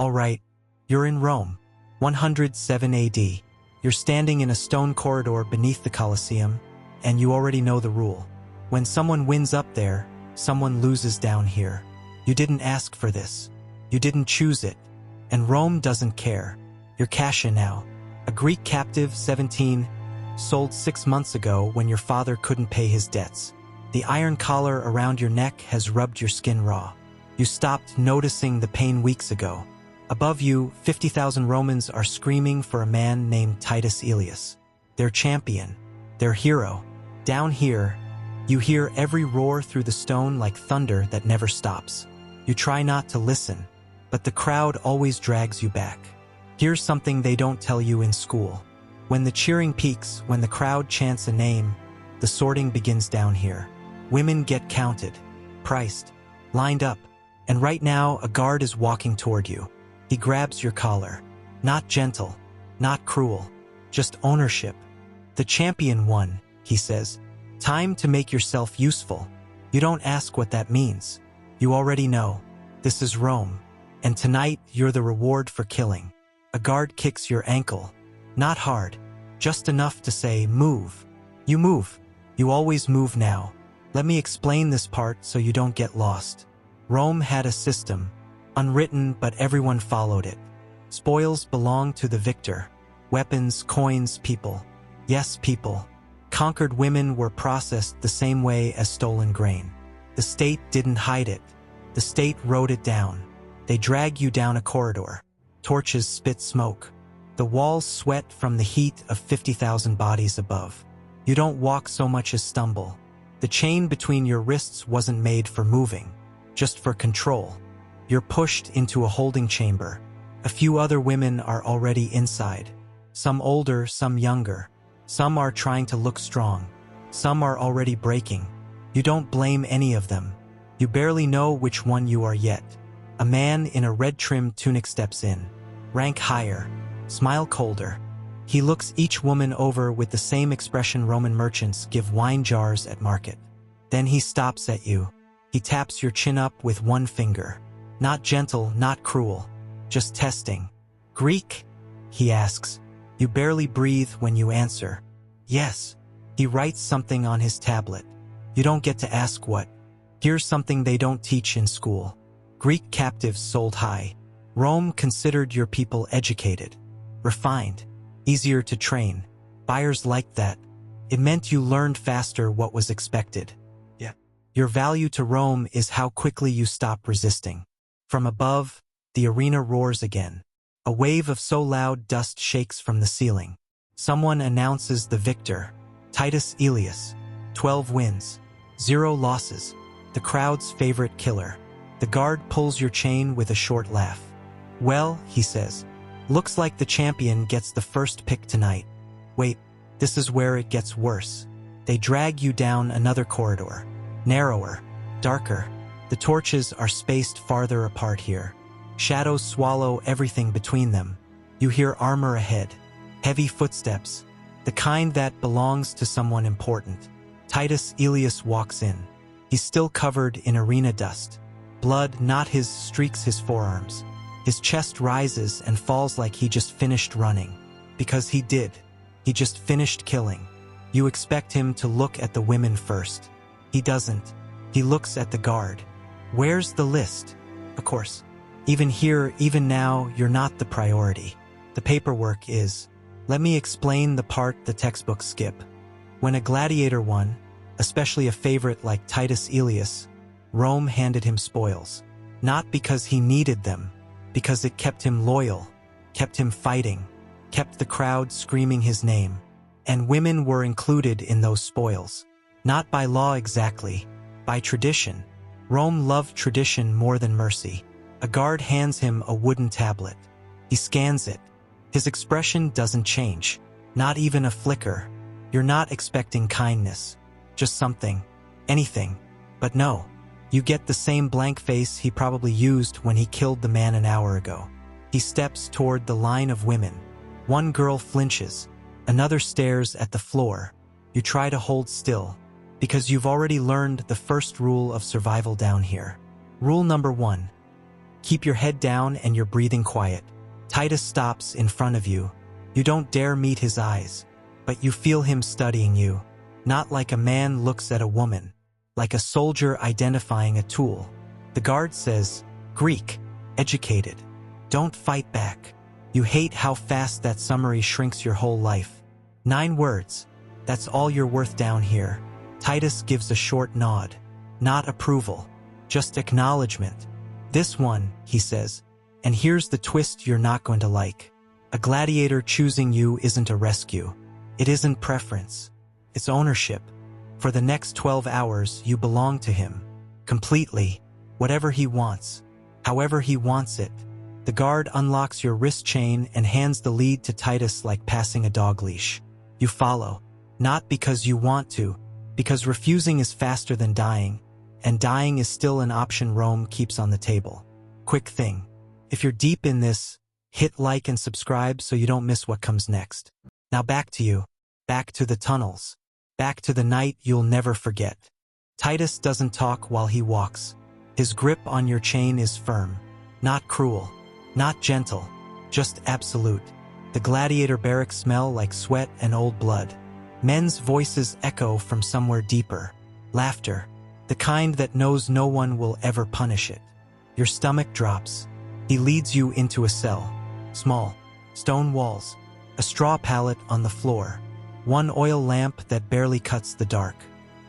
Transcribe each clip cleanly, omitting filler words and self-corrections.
All right, you're in Rome, 107 AD. You're standing in a stone corridor beneath the Colosseum, and you already know the rule. When someone wins up there, someone loses down here. You didn't ask for this. You didn't choose it. And Rome doesn't care. You're Cassia now. A Greek captive, 17, sold 6 months ago when your father couldn't pay his debts. The iron collar around your neck has rubbed your skin raw. You stopped noticing the pain weeks ago. Above you, 50,000 Romans are screaming for a man named Titus Aelius. Their champion, their hero. Down here, you hear every roar through the stone like thunder that never stops. You try not to listen, but the crowd always drags you back. Here's something they don't tell you in school. When the cheering peaks, when the crowd chants a name, the sorting begins down here. Women get counted, priced, lined up, and right now a guard is walking toward you. He grabs your collar. Not gentle, not cruel, just ownership. The champion won, he says. Time to make yourself useful. You don't ask what that means. You already know. This is Rome. And tonight, you're the reward for killing. A guard kicks your ankle. Not hard. Just enough to say, move. You move. You always move now. Let me explain this part so you don't get lost. Rome had a system. Unwritten, but everyone followed it. Spoils belonged to the victor. Weapons, coins, people. Yes, people. Conquered women were processed the same way as stolen grain. The state didn't hide it. The state wrote it down. They drag you down a corridor. Torches spit smoke. The walls sweat from the heat of 50,000 bodies above. You don't walk so much as stumble. The chain between your wrists wasn't made for moving, just for control. You're pushed into a holding chamber. A few other women are already inside. Some older, some younger. Some are trying to look strong. Some are already breaking. You don't blame any of them. You barely know which one you are yet. A man in a red-trimmed tunic steps in. Rank higher. Smile colder. He looks each woman over with the same expression Roman merchants give wine jars at market. Then he stops at you. He taps your chin up with one finger. Not gentle, not cruel. Just testing. Greek? He asks. You barely breathe when you answer. Yes. He writes something on his tablet. You don't get to ask what. Here's something they don't teach in school. Greek captives sold high. Rome considered your people educated, refined, easier to train. Buyers liked that. It meant you learned faster what was expected. Yeah. Your value to Rome is how quickly you stop resisting. From above, the arena roars again. A wave of so loud dust shakes from the ceiling. Someone announces the victor, Titus Aelius. 12 wins, 0 losses. The crowd's favorite killer. The guard pulls your chain with a short laugh. Well, he says, looks like the champion gets the first pick tonight. Wait, this is where it gets worse. They drag you down another corridor. Narrower, darker. The torches are spaced farther apart here. Shadows swallow everything between them. You hear armor ahead. Heavy footsteps. The kind that belongs to someone important. Titus Aelius walks in. He's still covered in arena dust. Blood, not his, streaks his forearms. His chest rises and falls like he just finished running. Because he did. He just finished killing. You expect him to look at the women first. He doesn't. He looks at the guard. Where's the list? Of course. Even here, even now, you're not the priority. The paperwork is. Let me explain the part the textbooks skip. When a gladiator won, especially a favorite like Titus Aelius, Rome handed him spoils. Not because he needed them, because it kept him loyal, kept him fighting, kept the crowd screaming his name. And women were included in those spoils. Not by law exactly, by tradition. Rome loved tradition more than mercy. A guard hands him a wooden tablet. He scans it. His expression doesn't change. Not even a flicker. You're not expecting kindness. Just something. Anything. But no. You get the same blank face he probably used when he killed the man an hour ago. He steps toward the line of women. One girl flinches. Another stares at the floor. You try to hold still. Because you've already learned the first rule of survival down here. Rule number 1. Keep your head down and your breathing quiet. Titus stops in front of you. You don't dare meet his eyes, but you feel him studying you. Not like a man looks at a woman, like a soldier identifying a tool. The guard says, Greek, educated. Don't fight back. You hate how fast that summary shrinks your whole life. 9 words. That's all you're worth down here. Titus gives a short nod. Not approval, just acknowledgement. This one, he says, and here's the twist you're not going to like. A gladiator choosing you isn't a rescue. It isn't preference. It's ownership. For the next 12 hours, you belong to him. Completely. Whatever he wants. However he wants it. The guard unlocks your wrist chain and hands the lead to Titus like passing a dog leash. You follow. Not because you want to, because refusing is faster than dying, and dying is still an option Rome keeps on the table. Quick thing. If you're deep in this, hit like and subscribe so you don't miss what comes next. Now back to you. Back to the tunnels. Back to the night you'll never forget. Titus doesn't talk while he walks. His grip on your chain is firm. Not cruel. Not gentle. Just absolute. The gladiator barracks smell like sweat and old blood. Men's voices echo from somewhere deeper. Laughter. The kind that knows no one will ever punish it. Your stomach drops. He leads you into a cell. Small. Stone walls. A straw pallet on the floor. One oil lamp that barely cuts the dark.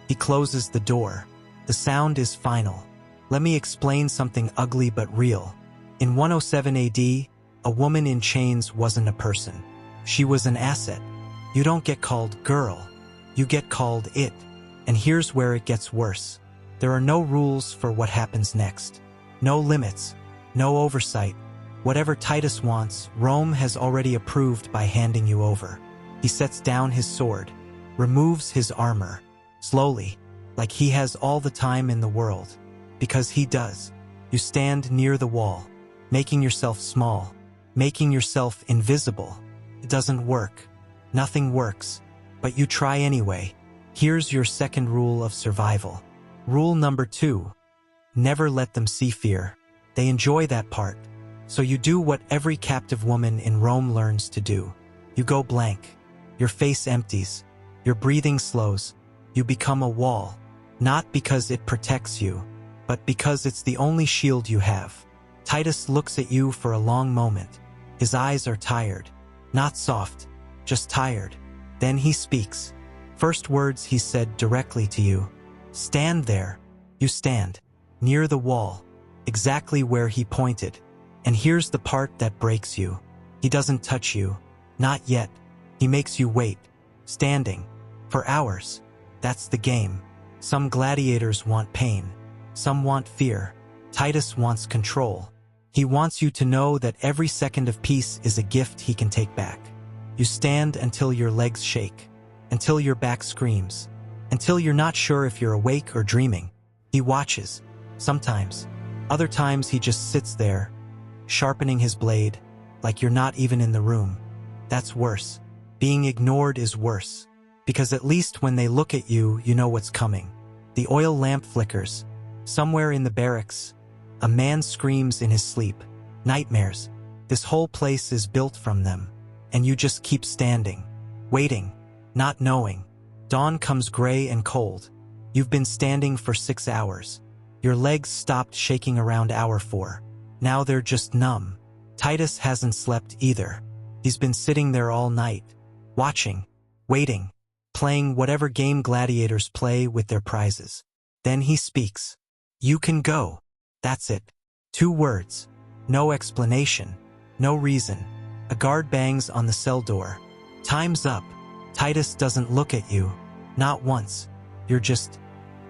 He closes the door. The sound is final. Let me explain something ugly but real. In 107 AD, a woman in chains wasn't a person. She was an asset. You don't get called girl. You get called it. And here's where it gets worse. There are no rules for what happens next. No limits. No oversight. Whatever Titus wants, Rome has already approved by handing you over. He sets down his sword, removes his armor, slowly, like he has all the time in the world. Because he does. You stand near the wall, making yourself small, making yourself invisible. It doesn't work. Nothing works. But you try anyway. Here's your second rule of survival. Rule number 2. Never let them see fear. They enjoy that part. So you do what every captive woman in Rome learns to do. You go blank. Your face empties. Your breathing slows. You become a wall. Not because it protects you, but because it's the only shield you have. Titus looks at you for a long moment. His eyes are tired. Not soft, just tired. Then he speaks. First words he said directly to you. Stand there. You stand. Near the wall. Exactly where he pointed. And here's the part that breaks you. He doesn't touch you. Not yet. He makes you wait. Standing. For hours. That's the game. Some gladiators want pain. Some want fear. Titus wants control. He wants you to know that every second of peace is a gift he can take back. You stand until your legs shake. Until your back screams. Until you're not sure if you're awake or dreaming. He watches. Sometimes. Other times he just sits there, sharpening his blade, like you're not even in the room. That's worse. Being ignored is worse. Because at least when they look at you, you know what's coming. The oil lamp flickers. Somewhere in the barracks, a man screams in his sleep. Nightmares. This whole place is built from them. And you just keep standing. Waiting. Not knowing. Dawn comes gray and cold. You've been standing for 6 hours. Your legs stopped shaking around hour 4. Now they're just numb. Titus hasn't slept either. He's been sitting there all night. Watching. Waiting. Playing whatever game gladiators play with their prizes. Then he speaks. You can go. That's it. 2 words. No explanation. No reason. A guard bangs on the cell door. Time's up. Titus doesn't look at you. Not once. You're just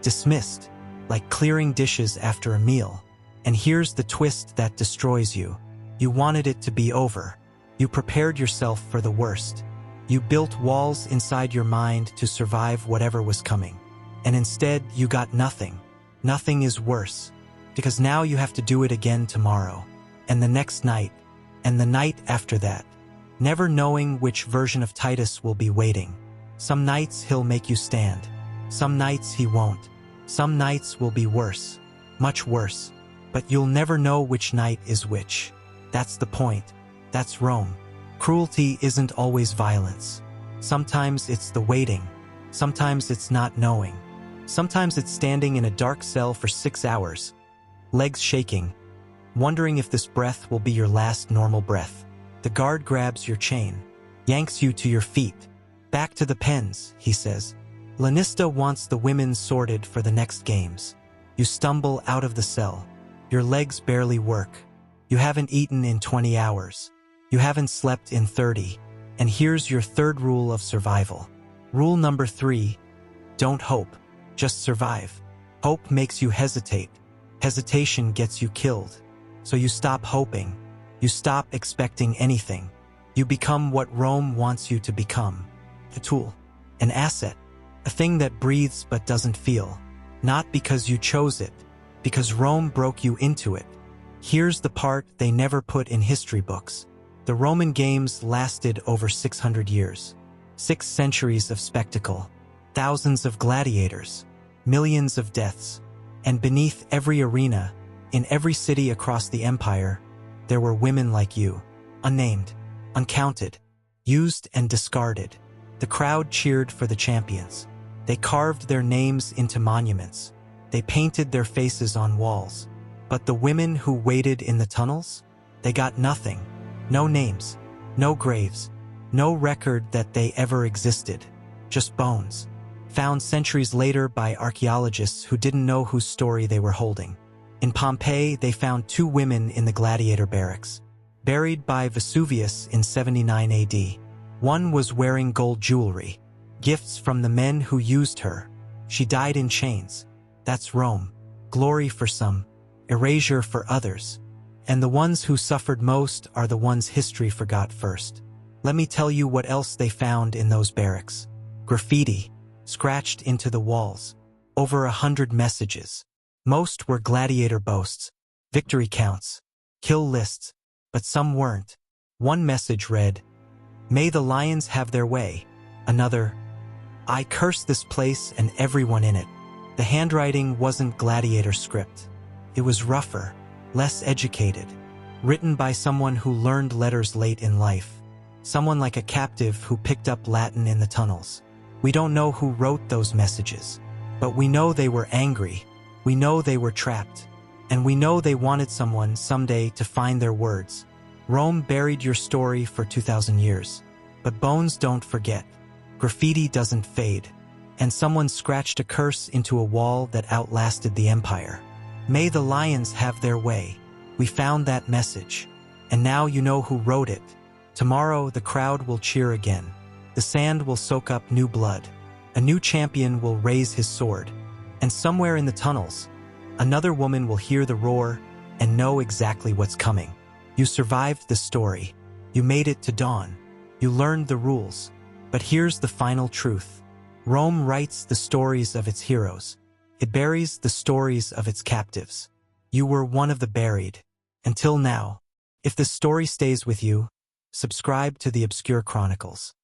dismissed. Like clearing dishes after a meal. And here's the twist that destroys you. You wanted it to be over. You prepared yourself for the worst. You built walls inside your mind to survive whatever was coming. And instead, you got nothing. Nothing is worse. Because now you have to do it again tomorrow. And the next night. And the night after that. Never knowing which version of Titus will be waiting. Some nights he'll make you stand. Some nights he won't. Some nights will be worse. Much worse. But you'll never know which night is which. That's the point. That's Rome. Cruelty isn't always violence. Sometimes it's the waiting. Sometimes it's not knowing. Sometimes it's standing in a dark cell for 6 hours, legs shaking, wondering if this breath will be your last normal breath. The guard grabs your chain, yanks you to your feet. Back to the pens, he says. Lanista wants the women sorted for the next games. You stumble out of the cell. Your legs barely work. You haven't eaten in 20 hours. You haven't slept in 30. And here's your third rule of survival. Rule number 3, don't hope, just survive. Hope makes you hesitate. Hesitation gets you killed. So you stop hoping. You stop expecting anything. You become what Rome wants you to become. A tool, an asset, a thing that breathes but doesn't feel. Not because you chose it, because Rome broke you into it. Here's the part they never put in history books. The Roman games lasted over 600 years. 6 centuries of spectacle, thousands of gladiators, millions of deaths, and beneath every arena, in every city across the empire, there were women like you, unnamed, uncounted, used and discarded. The crowd cheered for the champions. They carved their names into monuments. They painted their faces on walls. But the women who waited in the tunnels? They got nothing. No names, no graves, no record that they ever existed. Just bones, found centuries later by archaeologists who didn't know whose story they were holding. In Pompeii, they found 2 women in the gladiator barracks, buried by Vesuvius in 79 AD. One was wearing gold jewelry, gifts from the men who used her. She died in chains. That's Rome. Glory for some, erasure for others. And the ones who suffered most are the ones history forgot first. Let me tell you what else they found in those barracks. Graffiti, scratched into the walls. Over 100 messages. Most were gladiator boasts, victory counts, kill lists, but some weren't. One message read, "May the lions have their way." Another, "I curse this place and everyone in it." The handwriting wasn't gladiator script. It was rougher, less educated, written by someone who learned letters late in life. Someone like a captive who picked up Latin in the tunnels. We don't know who wrote those messages, but we know they were angry. We know they were trapped. And we know they wanted someone someday to find their words. Rome buried your story for 2,000 years. But bones don't forget. Graffiti doesn't fade. And someone scratched a curse into a wall that outlasted the empire. May the lions have their way. We found that message. And now you know who wrote it. Tomorrow the crowd will cheer again. The sand will soak up new blood. A new champion will raise his sword. And somewhere in the tunnels, another woman will hear the roar and know exactly what's coming. You survived the story. You made it to dawn. You learned the rules. But here's the final truth. Rome writes the stories of its heroes. It buries the stories of its captives. You were one of the buried. Until now. If the story stays with you, subscribe to the Obscure Chronicles.